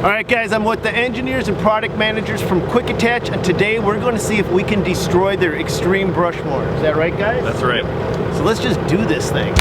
Alright guys, I'm with the engineers and product managers from Quick Attach, and today we're going to see if we can destroy their extreme brush mower. Is that right, guys? That's right. So let's just do this thing.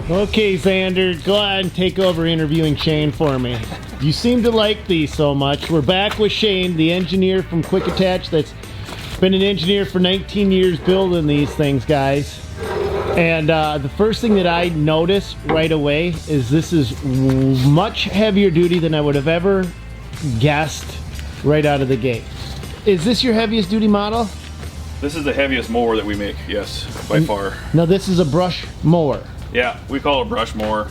Okay, Xander, go ahead and take over interviewing Shane for me. You seem to like these so much. We're back with Shane, the engineer from Quick Attach that's been an engineer for 19 years building these things, guys. And the first thing that I noticed right away is this is much heavier duty than I would have ever guessed right out of the gate. Is this your heaviest duty model? This is the heaviest mower that we make, yes, by far. No, this is a brush mower. Yeah, we call it a brush mower.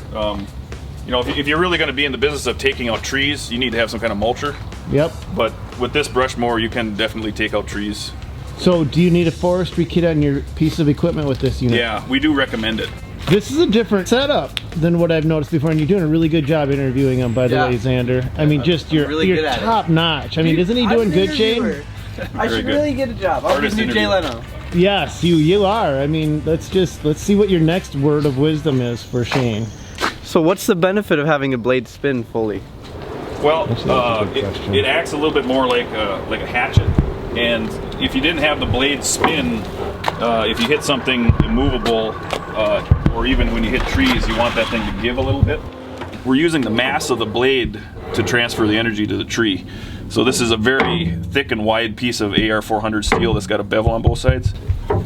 You know, if you're really going to be in the business of taking out trees, you need to have some kind of mulcher. Yep. But with this brush mower, you can definitely take out trees. So do you need a forestry kit on your piece of equipment with this unit? Yeah, we do recommend it. This is a different setup than what I've noticed before, and you're doing a really good job interviewing him, by the way, Xander. I mean, just you're top notch. I mean, isn't he doing good, Shane? I should really get a job. I'll be new Jay Leno. Yes, you are. I mean, let's see what your next word of wisdom is for Shane. So what's the benefit of having a blade spin fully? Well, it acts a little bit more like a hatchet. And if you didn't have the blade spin, if you hit something immovable, or even when you hit trees, you want that thing to give a little bit. We're using the mass of the blade to transfer the energy to the tree. So this is a very thick and wide piece of AR400 steel that's got a bevel on both sides.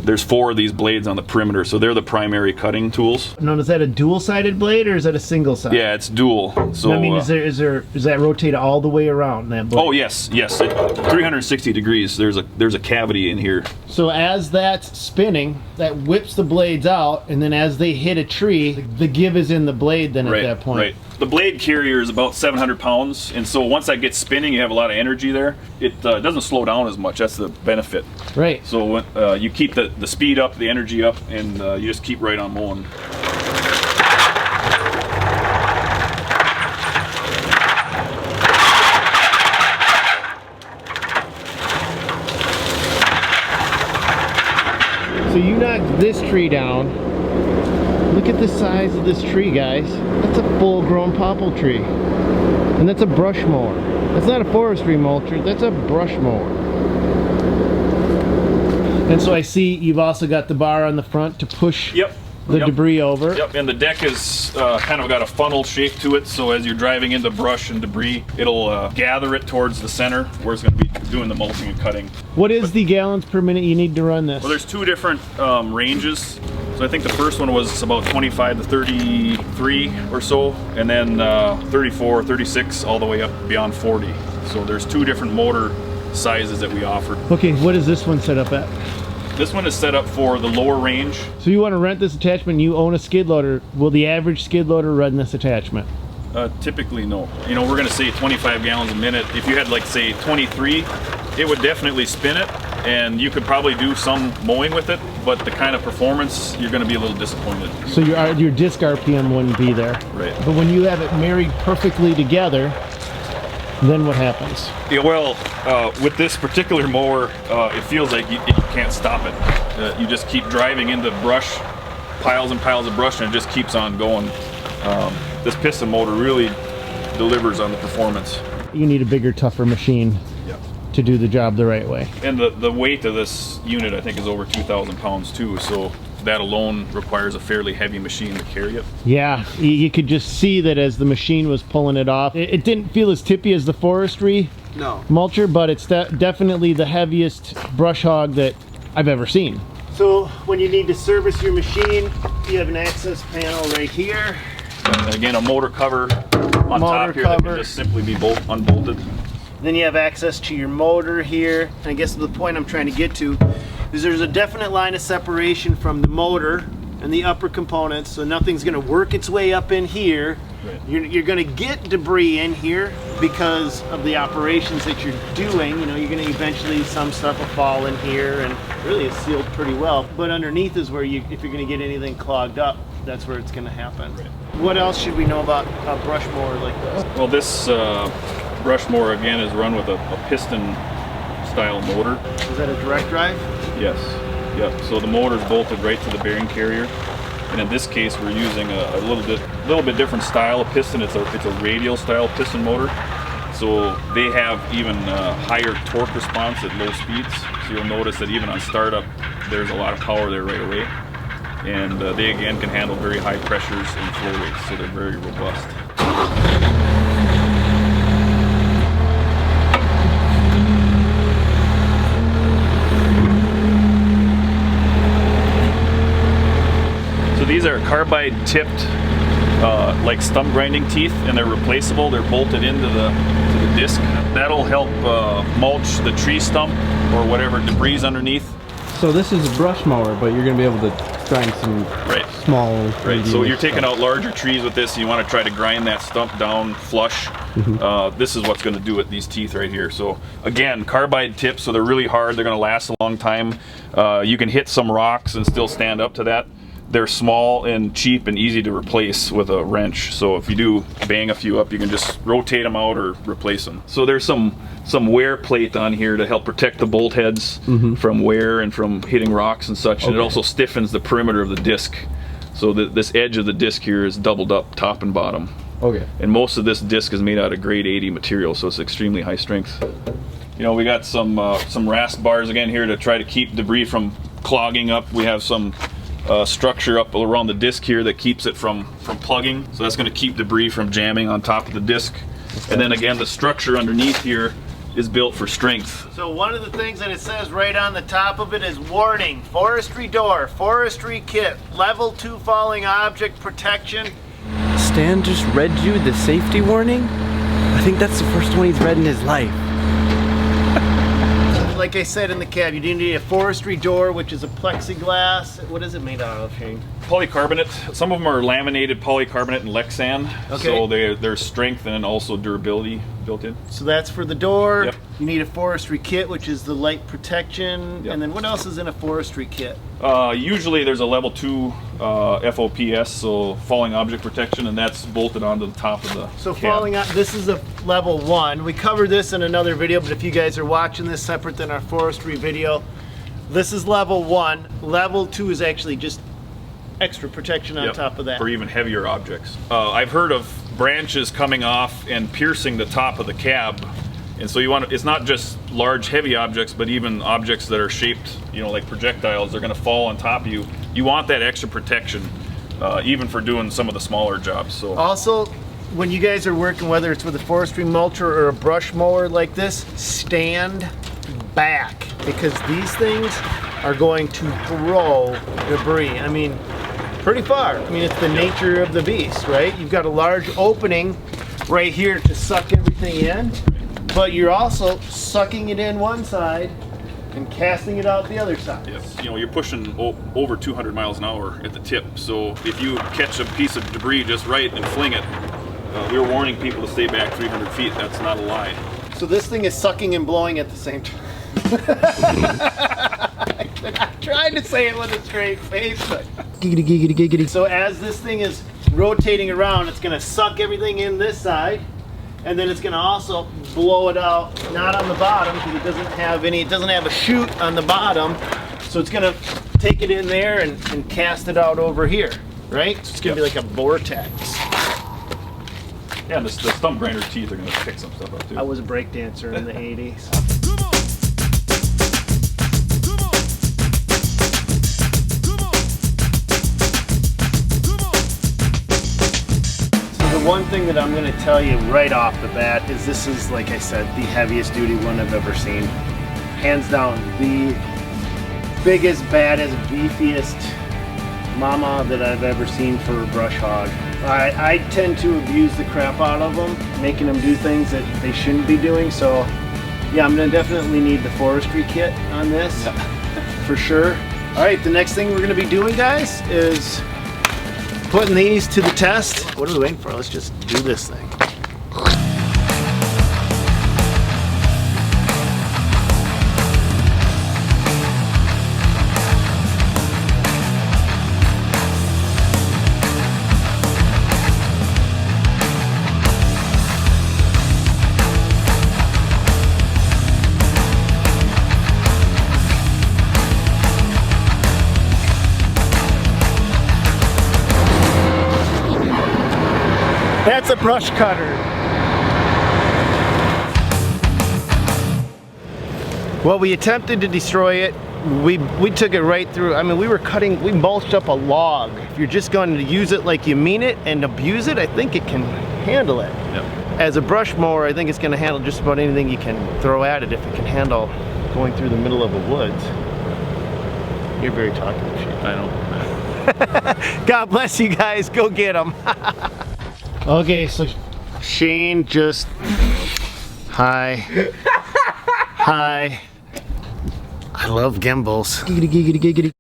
There's 4 of these blades on the perimeter, so they're the primary cutting tools. Now, is that a dual-sided blade or is that a single-sided? Yeah, it's dual. So I mean, does that rotate all the way around that blade? Oh yes, 360 degrees. There's a cavity in here. So as that's spinning, that whips the blades out, and then as they hit a tree, the give is in the blade then at that point. Right. The blade carrier is about 700 pounds, and so once that gets spinning, you have a lot of energy there. It doesn't slow down as much. That's the benefit. Right. So when, you keep the speed up, the energy up, and you just keep right on mowing. So you knocked this tree down. Look at the size of this tree, guys. That's a full-grown popple tree. And that's a brush mower. That's not a forestry mulcher, that's a brush mower. And so I see you've also got the bar on the front to push the debris over. Yep, and the deck is kind of got a funnel shape to it, so as you're driving into brush and debris, it'll gather it towards the center where it's going to be doing the mulching and cutting. What is the gallons per minute you need to run this? Well, there's 2 different ranges. So I think the first one was about 25 to 33 or so, and then 34, 36, all the way up beyond 40. So there's 2 different motor sizes that we offer. Okay, what is this one set up at? This one is set up for the lower range. So you want to rent this attachment, you own a skid loader. Will the average skid loader run this attachment? Typically, no. You know, we're going to say 25 gallons a minute. If you had, like, say, 23, it would definitely spin it, and you could probably do some mowing with it, but the kind of performance, you're going to be a little disappointed. So your disc RPM wouldn't be there. Right. But when you have it married perfectly together, then what happens? Yeah, well, with this particular mower, it feels like you can't stop it. You just keep driving into brush, piles and piles of brush, and it just keeps on going. This piston motor really delivers on the performance. You need a bigger, tougher machine to do the job the right way. And the weight of this unit, I think, is over 2,000 pounds too, so that alone requires a fairly heavy machine to carry it. Yeah, you could just see that as the machine was pulling it off. It didn't feel as tippy as the forestry mulcher, but it's definitely the heaviest brush hog that I've ever seen. So when you need to service your machine, you have an access panel right here. And again, a motor cover on top here that can just simply be unbolted. Then you have access to your motor here. And I guess the point I'm trying to get to is there's a definite line of separation from the motor and the upper components, so nothing's going to work its way up in here Right. You're going to get debris in here because of the operations that you're doing. You know, you're going to eventually, some stuff will fall in here, and really it's sealed pretty well. But underneath is where if you're going to get anything clogged up, that's where it's going to happen. Right. What else should we know about a brush mower like this? Well, this brush mower again is run with a piston style motor. Is that a direct drive? Yes. Yep. So the motor is bolted right to the bearing carrier. And in this case, we're using a little bit different style of piston. It's a radial style piston motor, so they have even higher torque response at low speeds. So you'll notice that even on startup, there's a lot of power there right away, and they again can handle very high pressures and flow rates, so they're very robust. These are carbide tipped like stump grinding teeth, and they're replaceable. They're bolted into the disc. That'll help mulch the tree stump or whatever debris underneath. So this is a brush mower, but you're going to be able to grind some small. Right. So you're taking out larger trees with this, and you want to try to grind that stump down flush. This is what's going to do it. These teeth right here. So again, carbide tips, so they're really hard. They're going to last a long time. You can hit some rocks and still stand up to that. They're small and cheap and easy to replace with a wrench. So if you do bang a few up, you can just rotate them out or replace them. So there's some wear plate on here to help protect the bolt heads from wear and from hitting rocks and such. And it also stiffens the perimeter of the disc. So this edge of the disc here is doubled up top and bottom. Okay. And most of this disc is made out of grade 80 material, so it's extremely high strength. You know, we got some rasp bars again here to try to keep debris from clogging up. We have some structure up around the disc here that keeps it from plugging, so that's going to keep debris from jamming on top of the disc. And then again, the structure underneath here is built for strength. So one of the things that it says right on the top of it is warning, forestry door, forestry kit, level 2 falling object protection. Stan just read you the safety warning? I think that's the first one he's read in his life. Like I said in the cab, you do need a forestry door, which is a plexiglass. What is it made out of, Shane? Polycarbonate. Some of them are laminated polycarbonate and Lexan, okay. So there's strength and also durability built in. So that's for the door. Yep. You need a forestry kit, which is the light protection. Yep. And then what else is in a forestry kit? Usually there's a level 2 FOPS, so falling object protection, and that's bolted onto the top of the cab. Falling on, this is a level 1. We covered this in another video, but if you guys are watching this separate than our forestry video, this is level 1. Level 2 is actually just extra protection on top of that. For even heavier objects. I've heard of branches coming off and piercing the top of the cab. And so you want to, it's not just large heavy objects, but even objects that are shaped, you know, like projectiles, they're going to fall on top of you. You want that extra protection, even for doing some of the smaller jobs. So also, when you guys are working, whether it's with a forestry mulcher or a brush mower like this, stand back, because these things are going to throw debris. I mean, pretty far. I mean, it's the nature of the beast, right? You've got a large opening right here to suck everything in, but you're also sucking it in one side and casting it out the other side. yes, you know, you're pushing over 200 miles an hour at the tip. So if you catch a piece of debris just right and fling it, we were warning people to stay back 300 feet. That's not a lie. So this thing is sucking and blowing at the same time. I'm trying to say it with a straight face, but giggity, giggity, giggity. So as this thing is rotating around, it's going to suck everything in this side, and then it's going to also blow it out, not on the bottom, because it doesn't have a chute on the bottom, so it's going to take it in there and cast it out over here, right? So it's going to be like a vortex. Yeah, and the stump grinder teeth are going to pick some stuff up too. I was a break dancer in the 80s. One thing that I'm going to tell you right off the bat is this is, like I said, the heaviest duty one I've ever seen. Hands down, the biggest, baddest, beefiest mama that I've ever seen for a brush hog. I tend to abuse the crap out of them, making them do things that they shouldn't be doing, so yeah, I'm going to definitely need the forestry kit on this, for sure. Alright, the next thing we're going to be doing, guys, is putting these to the test. What are we waiting for? Let's just do this thing. That's a brush cutter. Well, we attempted to destroy it. We took it right through. I mean, we mulched up a log. If you're just going to use it like you mean it and abuse it, I think it can handle it. Yep. As a brush mower, I think it's going to handle just about anything you can throw at it if it can handle going through the middle of the woods. You're very talkative, Shane. I know. God bless you guys. Go get them. Okay, so Shane just, hi, hi, I love gimbals. Giggity, giggity, giggity.